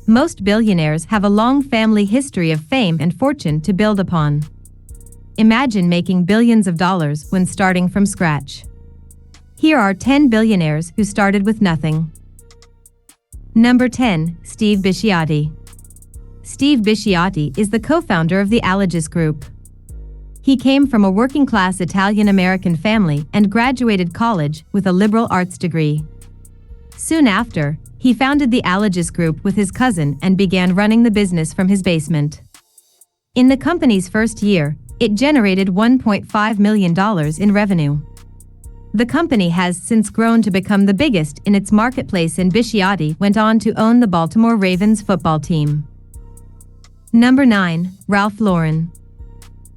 Most billionaires have a long family history of fame and fortune to build upon. Imagine making billions of dollars when starting from scratch. Here are 10 billionaires who started with nothing. Number 10. Steve Bisciotti. Steve Bisciotti is the co-founder of the Abbas Group. He came from a working-class Italian-American family and graduated college with a liberal arts degree. Soon after, he founded the Abbas Group with his cousin and began running the business from his basement. In the company's first year, it generated $1.5 million in revenue. The company has since grown to become the biggest in its marketplace, and Bisciotti went on to own the Baltimore Ravens football team. Number 9. Ralph Lauren.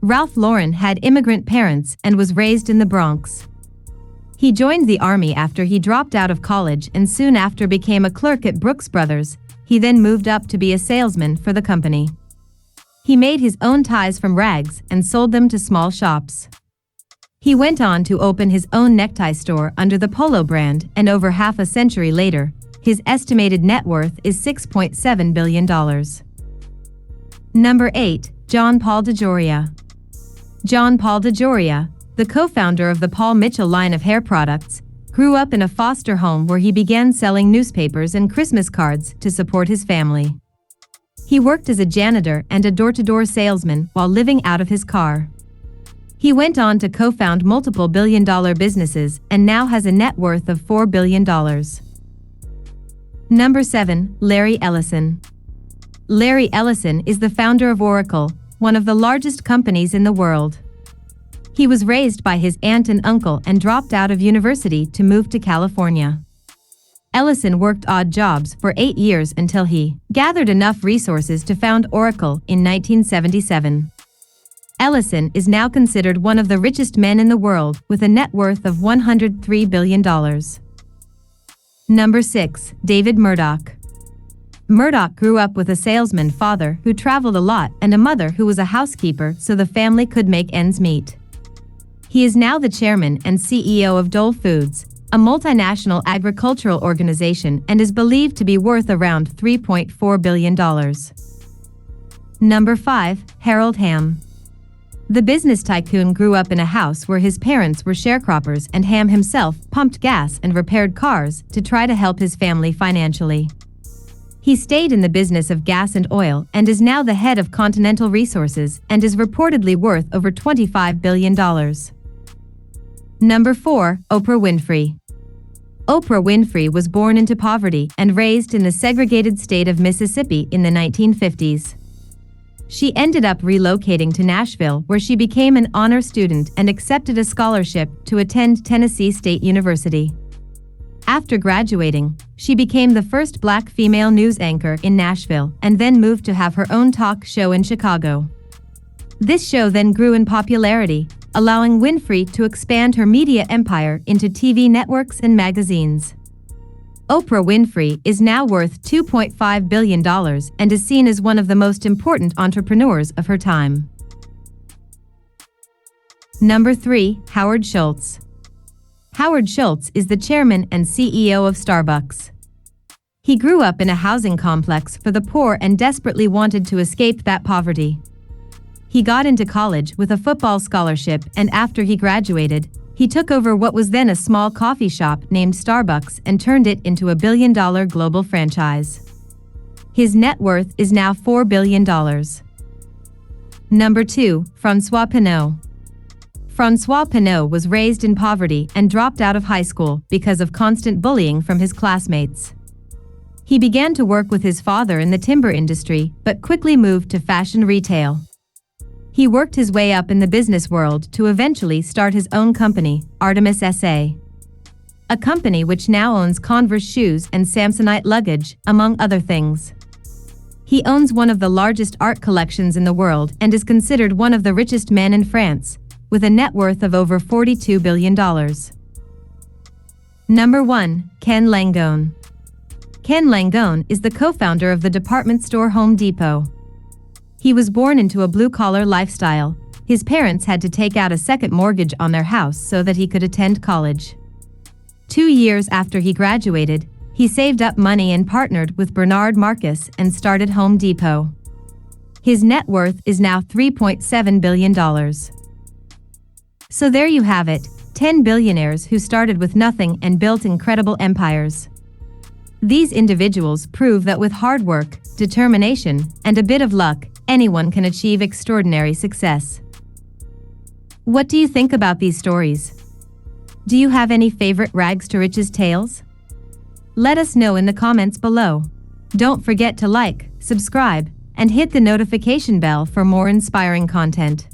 Ralph Lauren had immigrant parents and was raised in the Bronx. He joined the army after he dropped out of college and soon after became a clerk at Brooks Brothers. He then moved up to be a salesman for the company. He made his own ties from rags and sold them to small shops. He went on to open his own necktie store under the Polo brand, and over half a century later, his estimated net worth is $6.7 billion. Number 8. John Paul DeJoria. John Paul DeJoria, the co-founder of the Paul Mitchell line of hair products, grew up in a foster home where he began selling newspapers and Christmas cards to support his family. He worked as a janitor and a door-to-door salesman while living out of his car. He went on to co-found multiple billion-dollar businesses and now has a net worth of $4 billion. Number 7. Larry Ellison. Larry Ellison is the founder of Oracle, one of the largest companies in the world. He was raised by his aunt and uncle and dropped out of university to move to California. Ellison worked odd jobs for 8 years until he gathered enough resources to found Oracle in 1977. Ellison is now considered one of the richest men in the world with a net worth of $103 billion. Number 6. David Murdoch. Murdoch grew up with a salesman father who traveled a lot and a mother who was a housekeeper so the family could make ends meet. He is now the chairman and CEO of Dole Foods, a multinational agricultural organization, and is believed to be worth around $3.4 billion. Number 5. Harold Hamm. The business tycoon grew up in a house where his parents were sharecroppers, and Hamm himself pumped gas and repaired cars to try to help his family financially. He stayed in the business of gas and oil and is now the head of Continental Resources and is reportedly worth over $25 billion. Number 4. Oprah Winfrey. Oprah Winfrey was born into poverty and raised in the segregated state of Mississippi in the 1950s. She ended up relocating to Nashville, where she became an honor student and accepted a scholarship to attend Tennessee State University. After graduating, she became the first black female news anchor in Nashville and then moved to have her own talk show in Chicago. This show then grew in popularity, allowing Winfrey to expand her media empire into TV networks and magazines. Oprah Winfrey is now worth $2.5 billion and is seen as one of the most important entrepreneurs of her time. Number 3. Howard Schultz. Howard Schultz is the chairman and CEO of Starbucks. He grew up in a housing complex for the poor and desperately wanted to escape that poverty. He got into college with a football scholarship, and after he graduated, he took over what was then a small coffee shop named Starbucks and turned it into a billion-dollar global franchise. His net worth is now $4 billion. Number 2. Francois Pinault. Francois Pinault was raised in poverty and dropped out of high school because of constant bullying from his classmates. He began to work with his father in the timber industry, but quickly moved to fashion retail. He worked his way up in the business world to eventually start his own company, Artemis SA. A company which now owns Converse shoes and Samsonite luggage, among other things. He owns one of the largest art collections in the world and is considered one of the richest men in France, with a net worth of over $42 billion. Number 1. Ken Langone. Ken Langone is the co-founder of the department store Home Depot. He was born into a blue-collar lifestyle. His parents had to take out a second mortgage on their house so that he could attend college. 2 years after he graduated, He saved up money and partnered with Bernard Marcus and started Home Depot. His net worth is now $3.7 billion. So there you have it, 10 billionaires who started with nothing and built incredible empires. These individuals prove that with hard work, determination, and a bit of luck, anyone can achieve extraordinary success. What do you think about these stories? Do you have any favorite rags to riches tales? Let us know in the comments below. Don't forget to like, subscribe, and hit the notification bell for more inspiring content.